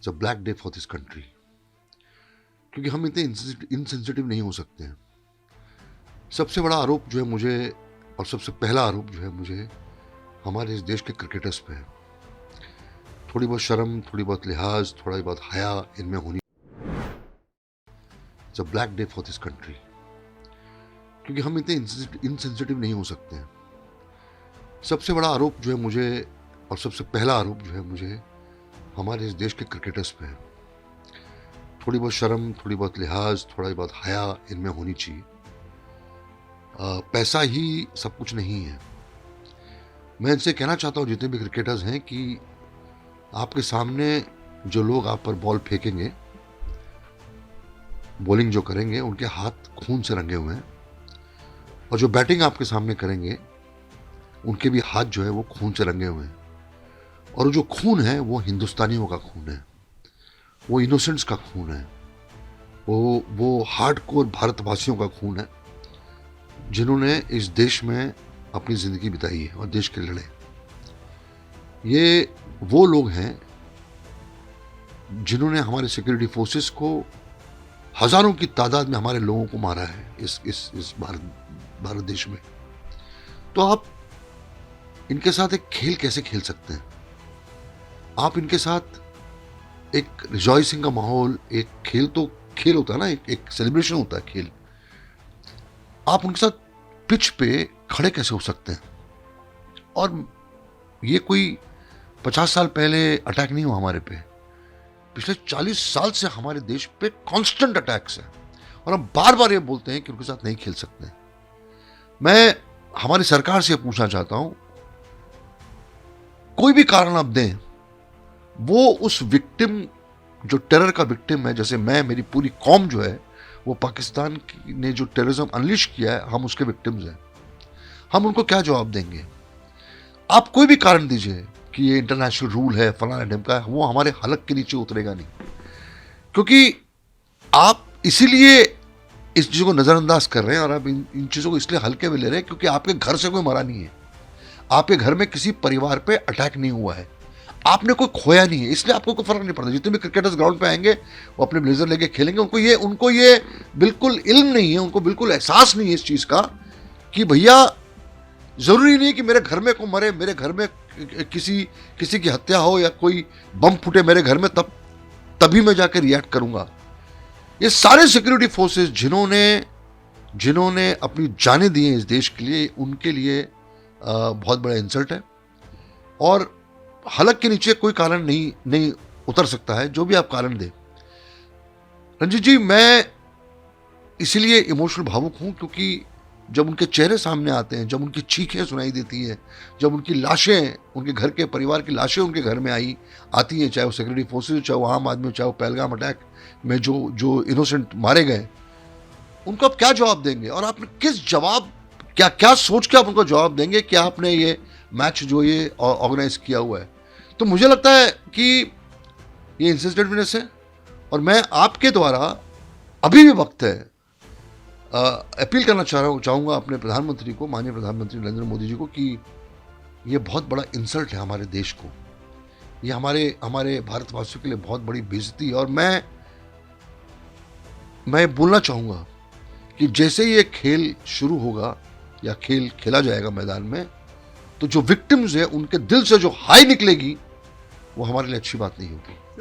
It's a black day for this country, क्योंकि हम इतने इनसेंसिटिव नहीं हो सकते हैं। सबसे बड़ा आरोप जो है मुझे, और सबसे पहला आरोप जो है मुझे हमारे इस देश के क्रिकेटर्स पे है। थोड़ी बहुत शर्म, थोड़ी बहुत लिहाज, थोड़ा बहुत हया इनमें होनी। It's a black day for this country, क्योंकि हम इतने इनसेंसिटिव नहीं हो सकते हैं। सबसे बड़ा आरोप जो है मुझे, और सबसे पहला आरोप जो है मुझे हमारे इस देश के क्रिकेटर्स पे है। थोड़ी बहुत शर्म, थोड़ी बहुत लिहाज, थोड़ा बहुत हया इनमें होनी चाहिए। पैसा ही सब कुछ नहीं है। मैं इनसे कहना चाहता हूँ, जितने भी क्रिकेटर्स हैं, कि आपके सामने जो लोग आप पर बॉल फेंकेंगे, बॉलिंग जो करेंगे, उनके हाथ खून से रंगे हुए हैं, और जो बैटिंग आपके सामने करेंगे उनके भी हाथ जो है वो खून से रंगे हुए हैं। और जो खून है वो हिंदुस्तानियों का खून है, वो इनोसेंट्स का खून है, वो हार्डकोर भारतवासियों का खून है, जिन्होंने इस देश में अपनी जिंदगी बिताई है और देश के लड़े। ये वो लोग हैं जिन्होंने हमारे सिक्योरिटी फोर्सेस को हजारों की तादाद में हमारे लोगों को मारा है इस भारत देश में। तो आप इनके साथ एक खेल कैसे खेल सकते हैं? आप इनके साथ एक रिजॉइसिंग का माहौल, एक खेल तो खेल होता है ना, एक सेलिब्रेशन होता है खेल। आप उनके साथ पिच पे खड़े कैसे हो सकते हैं? और ये कोई 50 साल पहले अटैक नहीं हुआ हमारे पे। पिछले 40 साल से हमारे देश पे कांस्टेंट अटैक्स हैं, और हम बार बार ये बोलते हैं कि उनके साथ नहीं खेल सकते। मैं हमारी सरकार से पूछना चाहता हूं, कोई भी कारण आप दें, वो उस विक्टिम, जो टेरर का विक्टिम है, जैसे मैं, मेरी पूरी कौम जो है, वो पाकिस्तान ने जो टेररिज्म अनलिश किया है, हम उसके विक्टिम्स हैं। हम उनको क्या जवाब देंगे? आप कोई भी कारण दीजिए कि ये इंटरनेशनल रूल है, फलाना ढिमका है, वो हमारे हलक के नीचे उतरेगा नहीं। क्योंकि आप इसीलिए इस चीज़ों को नज़रअंदाज कर रहे हैं, और आप इन चीज़ों को इसलिए हल्के में ले रहे हैं क्योंकि आपके घर से कोई मरा नहीं है, आपके घर में किसी परिवार पे अटैक नहीं हुआ है, आपने कोई खोया नहीं है, इसलिए आपको कोई फर्क नहीं पड़ता। जितने भी क्रिकेटर्स ग्राउंड पे आएंगे वो अपने ब्लेजर लेके खेलेंगे, उनको ये बिल्कुल इल्म नहीं है, उनको बिल्कुल एहसास नहीं है इस चीज़ का कि भैया ज़रूरी नहीं कि मेरे घर में कोई मरे, मेरे घर में किसी की हत्या हो या कोई बम फूटे मेरे घर में, तभी मैं जाकर रिएक्ट करूंगा। ये सारे सिक्योरिटी फोर्सेस जिन्होंने अपनी जानें दी हैं इस देश के लिए, उनके लिए बहुत बड़ा इंसल्ट है। और हलक के नीचे कोई कारण नहीं उतर सकता है, जो भी आप कारण दें। रंजीत जी, मैं इसीलिए इमोशनल भावुक हूं क्योंकि जब उनके चेहरे सामने आते हैं, जब उनकी चीखें सुनाई देती हैं, जब उनकी लाशें, उनके घर के परिवार की लाशें उनके घर में आती हैं, चाहे वो सिक्योरिटी फोर्सेज, चाहे वो आम आदमी, चाहे वो पहलगाम अटैक में जो इनोसेंट मारे गए, उनको आप क्या जवाब देंगे? और आपने किस जवाब, क्या सोच के आप उनको जवाब देंगे कि आपने ये मैच जो ये ऑर्गेनाइज किया हुआ है? तो मुझे लगता है कि ये इंसेंसिटिवनेस है, और मैं आपके द्वारा अभी भी वक्त है, अपील करना चाहूँगा अपने प्रधानमंत्री को, माननीय प्रधानमंत्री नरेंद्र मोदी जी को, कि ये बहुत बड़ा इंसल्ट है हमारे देश को, ये हमारे भारतवासियों के लिए बहुत बड़ी बेइज्जती है। और मैं बोलना चाहूँगा कि जैसे ये खेल शुरू होगा या खेल खेला जाएगा मैदान में, तो जो विक्टिम्स है उनके दिल से जो हाई निकलेगी, वो हमारे लिए अच्छी बात नहीं होगी।